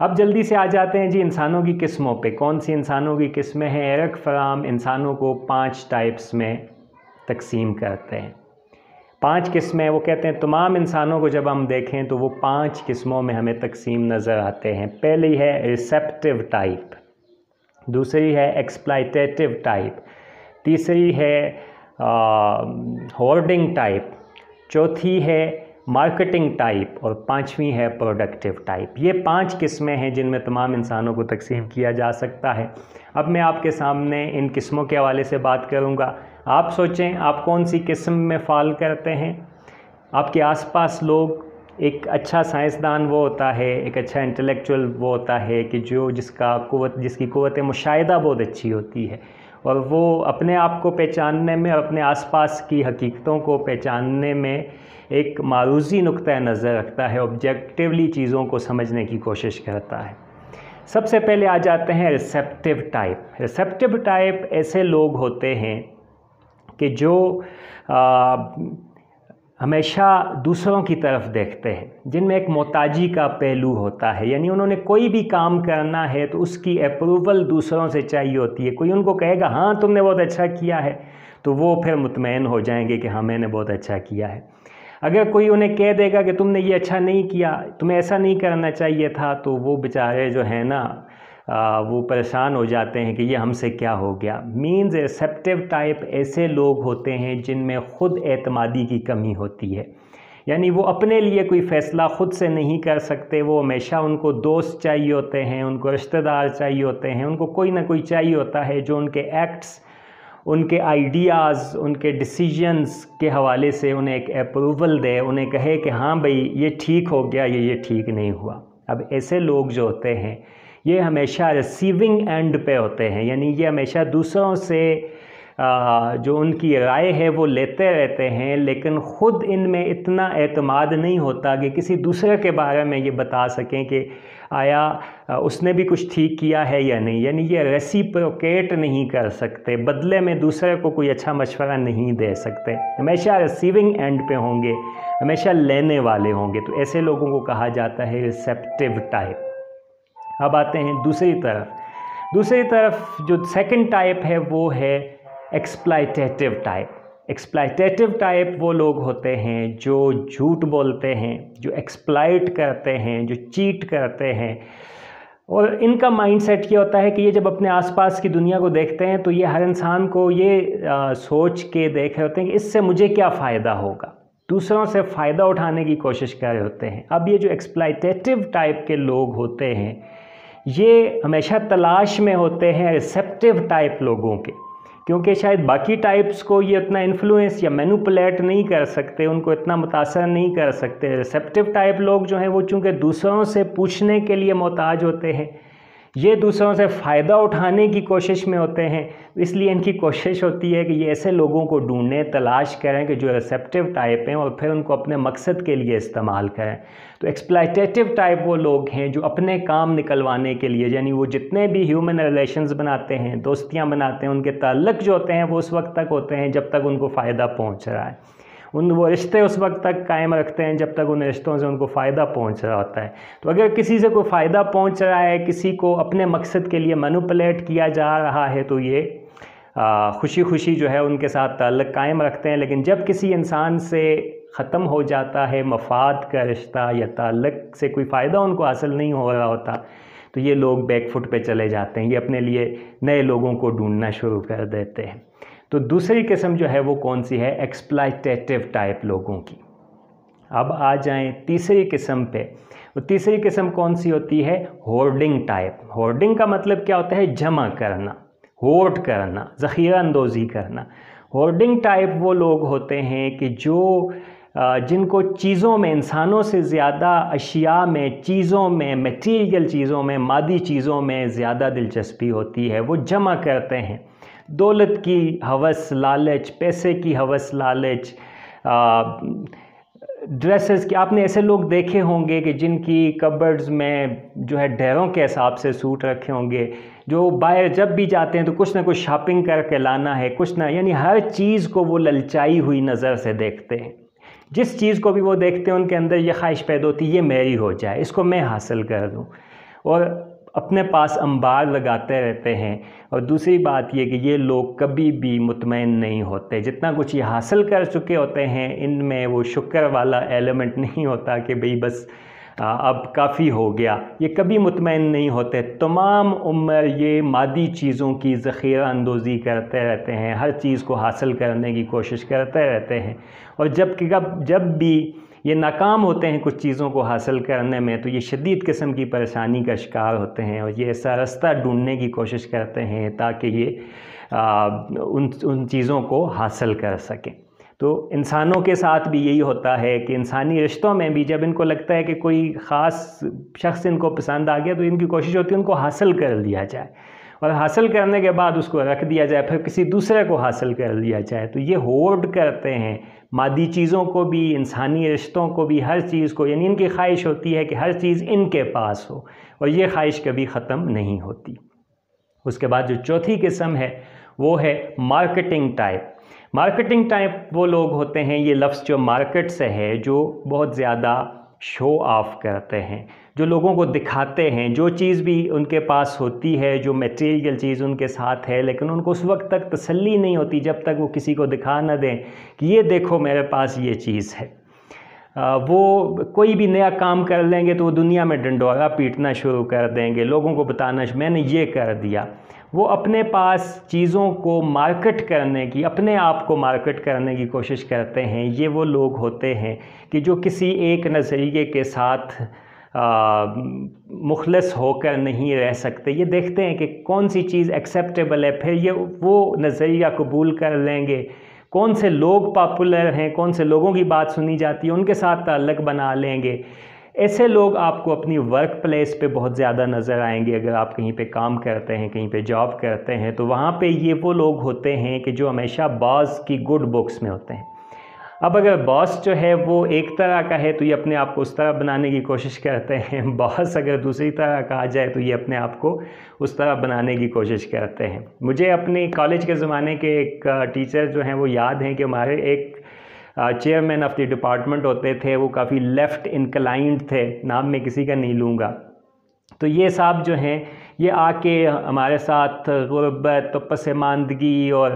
اب جلدی سے آ جاتے ہیں جی انسانوں کی قسموں پہ. کون سی انسانوں کی قسمیں ہیں؟ ایرک فرام انسانوں کو 5 ٹائپس میں تقسیم کرتے ہیں. 5 قسمیں وہ کہتے ہیں تمام انسانوں کو جب ہم دیکھیں تو وہ 5 قسموں میں ہمیں تقسیم نظر آتے ہیں. پہلی ہے ریسیپٹیو ٹائپ، دوسری ہے ایکسپلائٹیٹیو ٹائپ، تیسری ہے ہورڈنگ ٹائپ، چوتھی ہے مارکیٹنگ ٹائپ، اور 5ویں ہے پروڈکٹیو ٹائپ. یہ 5 قسمیں ہیں جن میں تمام انسانوں کو تقسیم کیا جا سکتا ہے. اب میں آپ کے سامنے ان قسموں کے حوالے سے بات کروں گا. آپ سوچیں آپ کون سی قسم میں فال کرتے ہیں. آپ کے آس پاس لوگ، ایک اچھا سائنسدان وہ ہوتا ہے، ایک اچھا انٹلیکچوئل وہ ہوتا ہے کہ جس کی قوت مشاہدہ بہت اچھی ہوتی ہے، اور وہ اپنے آپ کو پہچاننے میں اور اپنے آس پاس کی حقیقتوں کو پہچاننے میں ایک معروضی نقطہ نظر رکھتا ہے، آبجیکٹیولی چیزوں کو سمجھنے کی کوشش کرتا ہے. سب سے پہلے آ جاتے ہیں ریسیپٹیو ٹائپ. ریسیپٹیو ٹائپ ایسے لوگ ہوتے ہیں کہ جو ہمیشہ دوسروں کی طرف دیکھتے ہیں، جن میں ایک محتاجی کا پہلو ہوتا ہے. یعنی انہوں نے کوئی بھی کام کرنا ہے تو اس کی اپروول دوسروں سے چاہیے ہوتی ہے. کوئی ان کو کہے گا ہاں تم نے بہت اچھا کیا ہے تو وہ پھر مطمئن ہو جائیں گے کہ ہاں میں نے بہت اچھا کیا ہے. اگر کوئی انہیں کہہ دے گا کہ تم نے یہ اچھا نہیں کیا، تمہیں ایسا نہیں کرنا چاہیے تھا، تو وہ بیچارے جو ہیں نا وہ پریشان ہو جاتے ہیں کہ یہ ہم سے کیا ہو گیا. مینز ریسیپٹیو ٹائپ ایسے لوگ ہوتے ہیں جن میں خود اعتمادی کی کمی ہوتی ہے. یعنی وہ اپنے لیے کوئی فیصلہ خود سے نہیں کر سکتے. وہ ہمیشہ ان کو دوست چاہیے ہوتے ہیں، ان کو رشتہ دار چاہیے ہوتے ہیں، ان کو کوئی نہ کوئی چاہیے ہوتا ہے جو ان کے ایکٹس، ان کے آئیڈیاز، ان کے ڈیسیجنز کے حوالے سے انہیں ایک اپروول دے، انہیں کہے کہ ہاں بھئی یہ ٹھیک ہو گیا، یہ ٹھیک نہیں ہوا. اب ایسے لوگ جو ہوتے ہیں یہ ہمیشہ ریسیونگ اینڈ پہ ہوتے ہیں. یعنی یہ ہمیشہ دوسروں سے جو ان کی رائے ہے وہ لیتے رہتے ہیں، لیکن خود ان میں اتنا اعتماد نہیں ہوتا کہ کسی دوسرے کے بارے میں یہ بتا سکیں کہ آیا اس نے بھی کچھ ٹھیک کیا ہے یا نہیں. یعنی یہ ریسیپروکیٹ نہیں کر سکتے، بدلے میں دوسرے کو کوئی اچھا مشورہ نہیں دے سکتے. ہمیشہ ریسیونگ اینڈ پہ ہوں گے، ہمیشہ لینے والے ہوں گے. تو ایسے لوگوں کو کہا جاتا ہے ریسیپٹیو ٹائپ. اب آتے ہیں دوسری طرف جو سیکنڈ ٹائپ ہے وہ ہے ایکسپلائٹیٹیو ٹائپ. ایکسپلائٹیٹیو ٹائپ وہ لوگ ہوتے ہیں جو جھوٹ بولتے ہیں، جو ایکسپلائٹ کرتے ہیں، جو چیٹ کرتے ہیں. اور ان کا مائنڈ سیٹ یہ ہوتا ہے کہ یہ جب اپنے آس پاس کی دنیا کو دیکھتے ہیں تو یہ ہر انسان کو یہ سوچ کے دیکھ رہے ہوتے ہیں کہ اس سے مجھے کیا فائدہ ہوگا. دوسروں سے فائدہ اٹھانے کی کوشش کر رہے ہوتے ہیں. اب یہ جو ایکسپلائٹیٹیو ٹائپ کے لوگ ہوتے ہیں یہ ہمیشہ تلاش میں ہوتے ہیں ریسیپٹیو ٹائپ لوگوں کے، کیونکہ شاید باقی ٹائپس کو یہ اتنا انفلوئنس یا مینوپولیٹ نہیں کر سکتے، ان کو اتنا متاثر نہیں کر سکتے. ریسیپٹیو ٹائپ لوگ جو ہیں وہ چونکہ دوسروں سے پوچھنے کے لیے محتاج ہوتے ہیں، یہ دوسروں سے فائدہ اٹھانے کی کوشش میں ہوتے ہیں. اس لیے ان کی کوشش ہوتی ہے کہ یہ ایسے لوگوں کو ڈھونڈیں، تلاش کریں کہ جو ریسیپٹیو ٹائپ ہیں، اور پھر ان کو اپنے مقصد کے لیے استعمال کریں. تو ایکسپلائٹیٹیو ٹائپ وہ لوگ ہیں جو اپنے کام نکلوانے کے لیے، یعنی وہ جتنے بھی ہیومن ریلیشنز بناتے ہیں، دوستیاں بناتے ہیں، ان کے تعلق جو ہوتے ہیں وہ اس وقت تک ہوتے ہیں جب تک ان کو فائدہ پہنچ رہا ہے. وہ رشتے اس وقت تک قائم رکھتے ہیں جب تک ان رشتوں سے ان کو فائدہ پہنچ رہا ہوتا ہے. تو اگر کسی سے کوئی فائدہ پہنچ رہا ہے، کسی کو اپنے مقصد کے لیے مینوپولیٹ کیا جا رہا ہے، تو یہ خوشی خوشی جو ہے ان کے ساتھ تعلق قائم رکھتے ہیں. لیکن جب کسی انسان سے ختم ہو جاتا ہے مفاد کا رشتہ یا تعلق سے کوئی فائدہ ان کو حاصل نہیں ہو رہا ہوتا، تو یہ لوگ بیک فٹ پہ چلے جاتے ہیں. یہ اپنے لیے نئے لوگوں کو ڈھونڈنا شروع کر دیتے ہیں. تو دوسری قسم جو ہے وہ کون سی ہے؟ ایکسپلائٹیٹیو ٹائپ لوگوں کی. اب آ جائیں تیسری قسم پہ. وہ تیسری قسم کون سی ہوتی ہے؟ Hoarding type. ہورڈنگ کا مطلب کیا ہوتا ہے؟ جمع کرنا، ہورڈ کرنا، ذخیرہ اندوزی کرنا. ہورڈنگ ٹائپ وہ لوگ ہوتے ہیں کہ جن کو چیزوں میں، انسانوں سے زیادہ اشیاء میں، چیزوں میں، میٹیریل چیزوں میں، مادی چیزوں میں زیادہ دلچسپی ہوتی ہے. وہ جمع کرتے ہیں. دولت کی ہوس، لالچ، پیسے کی ہوس، لالچ، ڈریسز کی. آپ نے ایسے لوگ دیکھے ہوں گے کہ جن کی کبرڈز میں جو ہے ڈھیروں کے حساب سے سوٹ رکھے ہوں گے، جو باہر جب بھی جاتے ہیں تو کچھ نہ کچھ شاپنگ کر کے لانا ہے، کچھ نہ، یعنی ہر چیز کو وہ للچائی ہوئی نظر سے دیکھتے ہیں. جس چیز کو بھی وہ دیکھتے ہیں ان کے اندر یہ خواہش پیدا ہوتی ہے یہ میری ہو جائے، اس کو میں حاصل کر دوں. اور اپنے پاس انبار لگاتے رہتے ہیں. اور دوسری بات یہ کہ یہ لوگ کبھی بھی مطمئن نہیں ہوتے. جتنا کچھ یہ حاصل کر چکے ہوتے ہیں ان میں وہ شکر والا ایلیمنٹ نہیں ہوتا کہ بھئی بس اب کافی ہو گیا. یہ کبھی مطمئن نہیں ہوتے. تمام عمر یہ مادی چیزوں کی ذخیرہ اندوزی کرتے رہتے ہیں, ہر چیز کو حاصل کرنے کی کوشش کرتے رہتے ہیں. اور جب بھی یہ ناکام ہوتے ہیں کچھ چیزوں کو حاصل کرنے میں تو یہ شدید قسم کی پریشانی کا شکار ہوتے ہیں, اور یہ ایسا رستہ ڈھونڈنے کی کوشش کرتے ہیں تاکہ یہ ان چیزوں کو حاصل کر سکیں. تو انسانوں کے ساتھ بھی یہی ہوتا ہے کہ انسانی رشتوں میں بھی جب ان کو لگتا ہے کہ کوئی خاص شخص ان کو پسند آ گیا تو ان کی کوشش ہوتی ہے ان کو حاصل کر لیا جائے, اور حاصل کرنے کے بعد اس کو رکھ دیا جائے, پھر کسی دوسرے کو حاصل کر لیا جائے. تو یہ ہورڈ کرتے ہیں مادی چیزوں کو بھی, انسانی رشتوں کو بھی, ہر چیز کو. یعنی ان کی خواہش ہوتی ہے کہ ہر چیز ان کے پاس ہو, اور یہ خواہش کبھی ختم نہیں ہوتی. اس کے بعد جو چوتھی قسم ہے وہ ہے مارکیٹنگ ٹائپ. مارکیٹنگ ٹائپ وہ لوگ ہوتے ہیں, یہ لفظ جو مارکیٹ سے ہے, جو بہت زیادہ شو آف کرتے ہیں, جو لوگوں کو دکھاتے ہیں جو چیز بھی ان کے پاس ہوتی ہے, جو میٹیریل چیز ان کے ساتھ ہے, لیکن ان کو اس وقت تک تسلی نہیں ہوتی جب تک وہ کسی کو دکھا نہ دیں کہ یہ دیکھو میرے پاس یہ چیز ہے. وہ کوئی بھی نیا کام کر لیں گے تو وہ دنیا میں ڈنڈورا پیٹنا شروع کر دیں گے, لوگوں کو بتانا میں نے یہ کر دیا. وہ اپنے پاس چیزوں کو مارکیٹ کرنے کی, اپنے آپ کو مارکیٹ کرنے کی کوشش کرتے ہیں. یہ وہ لوگ ہوتے ہیں کہ جو کسی ایک نظریے کے ساتھ مخلص ہو کر نہیں رہ سکتے. یہ دیکھتے ہیں کہ کون سی چیز ایکسیپٹیبل ہے, پھر یہ وہ نظریہ قبول کر لیں گے. کون سے لوگ پاپولر ہیں, کون سے لوگوں کی بات سنی جاتی ہے, ان کے ساتھ تعلق بنا لیں گے. ایسے لوگ آپ کو اپنی ورک پلیس پہ بہت زیادہ نظر آئیں گے. اگر آپ کہیں پہ کام کرتے ہیں, کہیں پہ جاب کرتے ہیں, تو وہاں پہ یہ وہ لوگ ہوتے ہیں کہ جو ہمیشہ باس کی گڈ بکس میں ہوتے ہیں. اب اگر باس جو ہے وہ ایک طرح کا ہے تو یہ اپنے آپ کو اس طرح بنانے کی کوشش کرتے ہیں. باس اگر دوسری طرح کا آ جائے تو یہ اپنے آپ کو اس طرح بنانے کی کوشش کرتے ہیں. مجھے اپنے کالج کے زمانے کے ایک ٹیچر جو ہیں وہ یاد ہیں کہ ہمارے ایک چیئرمین آف دی ڈپارٹمنٹ ہوتے تھے. وہ کافی لیفٹ انکلائنڈ تھے, نام میں کسی کا نہیں لوں گا. تو یہ صاحب جو ہیں یہ آ کے ہمارے ساتھ غربت, پسماندگی اور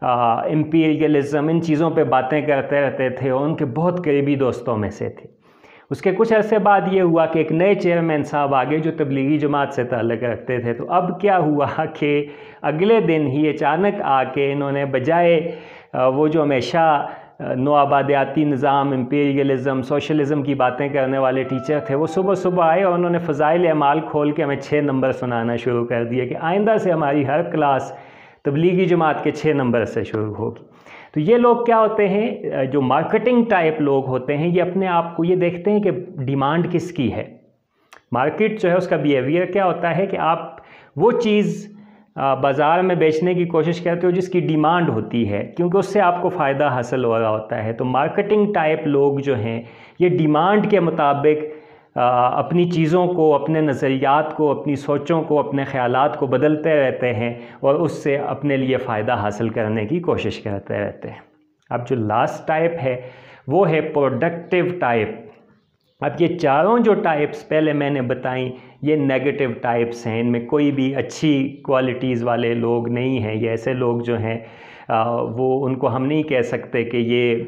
امپیریلزم, ان چیزوں پہ باتیں کرتے رہتے تھے, اور ان کے بہت قریبی دوستوں میں سے تھے. اس کے کچھ عرصے بعد یہ ہوا کہ ایک نئے چیئرمین صاحب آگے جو تبلیغی جماعت سے تعلق رکھتے تھے. تو اب کیا ہوا کہ اگلے دن ہی اچانک آ کے انہوں نے بجائے وہ جو ہمیشہ نوآبادیاتی نظام, امپیریلزم, سوشلزم کی باتیں کرنے والے ٹیچر تھے, وہ صبح صبح آئے اور انہوں نے فضائل اعمال کھول کے ہمیں 6 نمبر سنانا شروع کر دیے کہ آئندہ سے ہماری ہر کلاس تبلیغی جماعت کے 6 نمبر سے شروع ہوگی. تو یہ لوگ کیا ہوتے ہیں, جو مارکیٹنگ ٹائپ لوگ ہوتے ہیں, یہ اپنے آپ کو یہ دیکھتے ہیں کہ ڈیمانڈ کس کی ہے. مارکیٹ جو ہے اس کا بیہیویئر کیا ہوتا ہے کہ آپ وہ چیز بازار میں بیچنے کی کوشش کرتے ہو جس کی ڈیمانڈ ہوتی ہے, کیونکہ اس سے آپ کو فائدہ حاصل ہو رہا ہوتا ہے. تو مارکیٹنگ ٹائپ لوگ جو ہیں یہ ڈیمانڈ کے مطابق اپنی چیزوں کو, اپنے نظریات کو, اپنی سوچوں کو, اپنے خیالات کو بدلتے رہتے ہیں اور اس سے اپنے لیے فائدہ حاصل کرنے کی کوشش کرتے رہتے ہیں. اب جو لاسٹ ٹائپ ہے وہ ہے پروڈکٹیو ٹائپ. اب یہ چاروں جو ٹائپس پہلے میں نے بتائیں یہ نیگیٹو ٹائپس ہیں, ان میں کوئی بھی اچھی کوالٹیز والے لوگ نہیں ہیں. یہ ایسے لوگ جو ہیں وہ ان کو ہم نہیں کہہ سکتے کہ یہ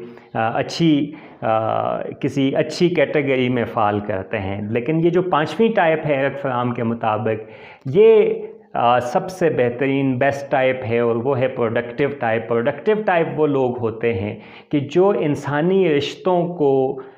کسی اچھی کیٹیگری میں فال کرتے ہیں. لیکن یہ جو 5ویں ٹائپ ہے ایرک فرام کے مطابق یہ سب سے بہترین بیسٹ ٹائپ ہے, اور وہ ہے پروڈکٹیو ٹائپ. پروڈکٹیو ٹائپ وہ لوگ ہوتے ہیں کہ جو انسانی رشتوں کو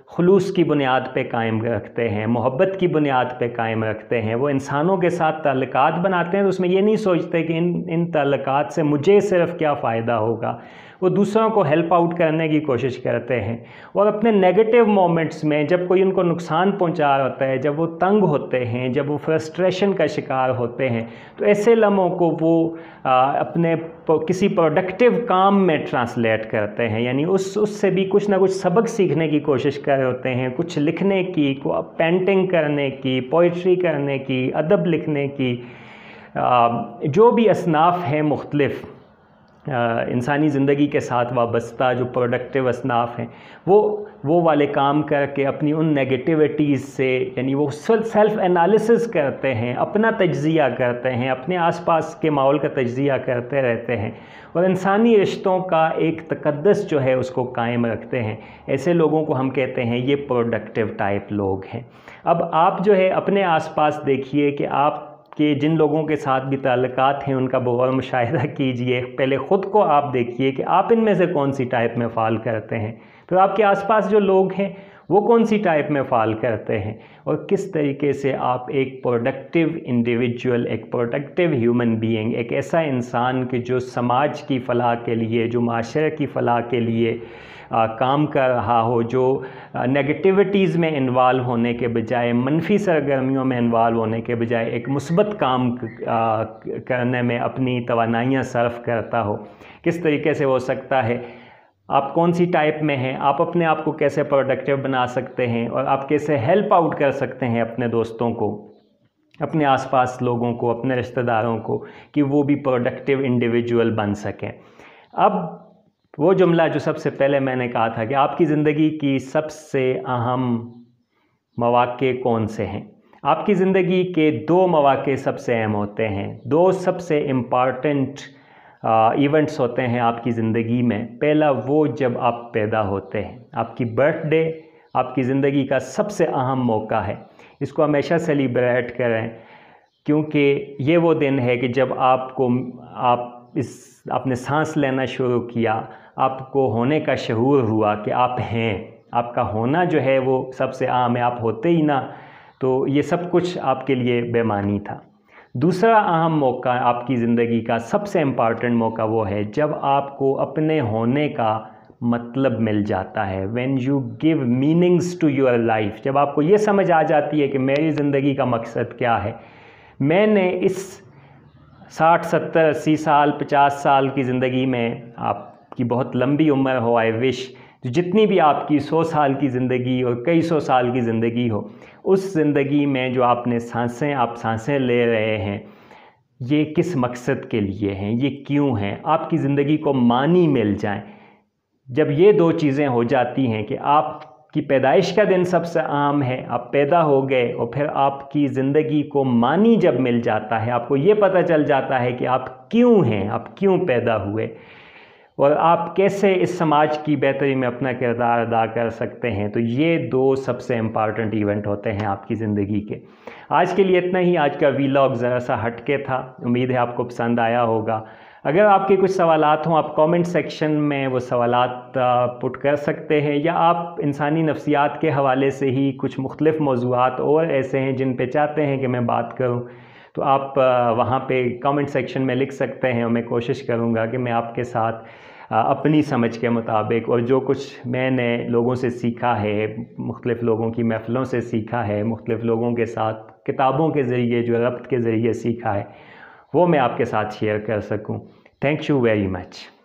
خلوص کی بنیاد پہ قائم رکھتے ہیں, محبت کی بنیاد پہ قائم رکھتے ہیں. وہ انسانوں کے ساتھ تعلقات بناتے ہیں تو اس میں یہ نہیں سوچتے کہ ان تعلقات سے مجھے صرف کیا فائدہ ہوگا. وہ دوسروں کو ہیلپ آؤٹ کرنے کی کوشش کرتے ہیں, اور اپنے نیگیٹو مومنٹس میں جب کوئی ان کو نقصان پہنچا رہا ہوتا ہے, جب وہ تنگ ہوتے ہیں, جب وہ فرسٹریشن کا شکار ہوتے ہیں, تو ایسے لمحوں کو وہ اپنے کسی پروڈکٹیو کام میں ٹرانسلیٹ کرتے ہیں. یعنی اس سے بھی کچھ نہ کچھ سبق سیکھنے کی کوشش کر رہے ہوتے ہیں, کچھ لکھنے کی, پینٹنگ کرنے کی, پوئٹری کرنے کی, ادب لکھنے کی, جو بھی اصناف ہیں مختلف انسانی زندگی کے ساتھ وابستہ جو پروڈکٹیو اصناف ہیں وہ والے کام کر کے اپنی ان نیگیٹیوٹیز سے، یعنی وہ سیلف انالیسس کرتے ہیں، اپنا تجزیہ کرتے ہیں، اپنے آس پاس کے ماحول کا تجزیہ کرتے رہتے ہیں اور انسانی رشتوں کا ایک تقدس جو ہے اس کو قائم رکھتے ہیں، ایسے لوگوں کو ہم کہتے ہیں یہ پروڈکٹیو ٹائپ لوگ ہیں۔ اب آپ جو ہے اپنے آس پاس دیکھیے کہ آپ کہ جن لوگوں کے ساتھ بھی تعلقات ہیں ان کا بغور مشاہدہ کیجئے، پہلے خود کو آپ دیکھیے کہ آپ ان میں سے کون سی ٹائپ میں فال کرتے ہیں، پھر آپ کے آس پاس جو لوگ ہیں وہ کون سی ٹائپ میں فال کرتے ہیں، اور کس طریقے سے آپ ایک پروڈکٹیو انڈیویجول، ایک پروڈکٹیو ہیومن بینگ، ایک ایسا انسان کہ جو سماج کی فلاح کے لیے، جو معاشرے کی فلاح کے لیے کام کر رہا ہو، جو نیگیٹیوٹیز میں انوالو ہونے کے بجائے، منفی سرگرمیوں میں انوالو ہونے کے بجائے ایک مثبت کام کرنے میں اپنی توانائیاں صرف کرتا ہو، کس طریقے سے ہو سکتا ہے، آپ کون سی ٹائپ میں ہیں، آپ اپنے آپ کو کیسے پروڈکٹیو بنا سکتے ہیں، اور آپ کیسے ہیلپ آؤٹ کر سکتے ہیں اپنے دوستوں کو، اپنے آس پاس لوگوں کو، اپنے رشتہ داروں کو، کہ وہ بھی پروڈکٹیو انڈیویجول بن سکیں۔ اب وہ جملہ جو سب سے پہلے میں نے کہا تھا کہ آپ کی زندگی کی سب سے اہم مواقع کون سے ہیں؟ آپ کی زندگی کے دو مواقع سب سے اہم ہوتے ہیں، دو سب سے امپارٹنٹ ایونٹس ہوتے ہیں آپ کی زندگی میں۔ پہلا وہ جب آپ پیدا ہوتے ہیں، آپ کی برتھ ڈے آپ کی زندگی کا سب سے اہم موقع ہے، اس کو ہمیشہ سیلیبریٹ کریں، کیونکہ یہ وہ دن ہے کہ جب آپ نے سانس لینا شروع کیا، آپ کو ہونے کا شعور ہوا کہ آپ ہیں، آپ کا ہونا جو ہے وہ سب سے اہم ہے، آپ ہوتے ہی نہ تو یہ سب کچھ آپ کے لیے بے معنی تھا۔ دوسرا اہم موقع آپ کی زندگی کا سب سے امپارٹنٹ موقع وہ ہے جب آپ کو اپنے ہونے کا مطلب مل جاتا ہے، when you give meanings to your life، جب آپ کو یہ سمجھ آ جاتی ہے کہ میری زندگی کا مقصد کیا ہے، میں نے اس 60 70 80 سال 50 سال کی زندگی میں، آپ کی بہت لمبی عمر ہو، آئی وش جتنی بھی آپ کی 100 سال کی زندگی اور کئی 100 سال کی زندگی ہو، اس زندگی میں جو آپ نے سانسیں لے رہے ہیں، یہ کس مقصد کے لیے ہیں، یہ کیوں ہیں، آپ کی زندگی کو معنی مل جائیں۔ جب یہ دو چیزیں ہو جاتی ہیں کہ آپ کی پیدائش کا دن سب سے اہم ہے، آپ پیدا ہو گئے، اور پھر آپ کی زندگی کو معنی جب مل جاتا ہے، آپ کو یہ پتہ چل جاتا ہے کہ آپ کیوں ہیں، آپ کیوں پیدا ہوئے، اور آپ کیسے اس سماج کی بہتری میں اپنا کردار ادا کر سکتے ہیں، تو یہ دو سب سے امپارٹنٹ ایونٹ ہوتے ہیں آپ کی زندگی کے۔ آج کے لیے اتنا ہی، آج کا ویلاگ ذرا سا ہٹ کے تھا، امید ہے آپ کو پسند آیا ہوگا۔ اگر آپ کے کچھ سوالات ہوں، آپ کامنٹ سیکشن میں وہ سوالات پٹ کر سکتے ہیں، یا آپ انسانی نفسیات کے حوالے سے ہی کچھ مختلف موضوعات اور ایسے ہیں جن پہ چاہتے ہیں کہ میں بات کروں، تو آپ وہاں پہ کامنٹ سیکشن میں لکھ سکتے ہیں، اور میں کوشش کروں گا کہ میں آپ کے ساتھ اپنی سمجھ کے مطابق، اور جو کچھ میں نے لوگوں سے سیکھا ہے، مختلف لوگوں کی محفلوں سے سیکھا ہے، مختلف لوگوں کے ساتھ کتابوں کے ذریعے جو ربط کے ذریعے سیکھا ہے، وہ میں آپ کے ساتھ شیئر کر سکوں۔ Thank you very much.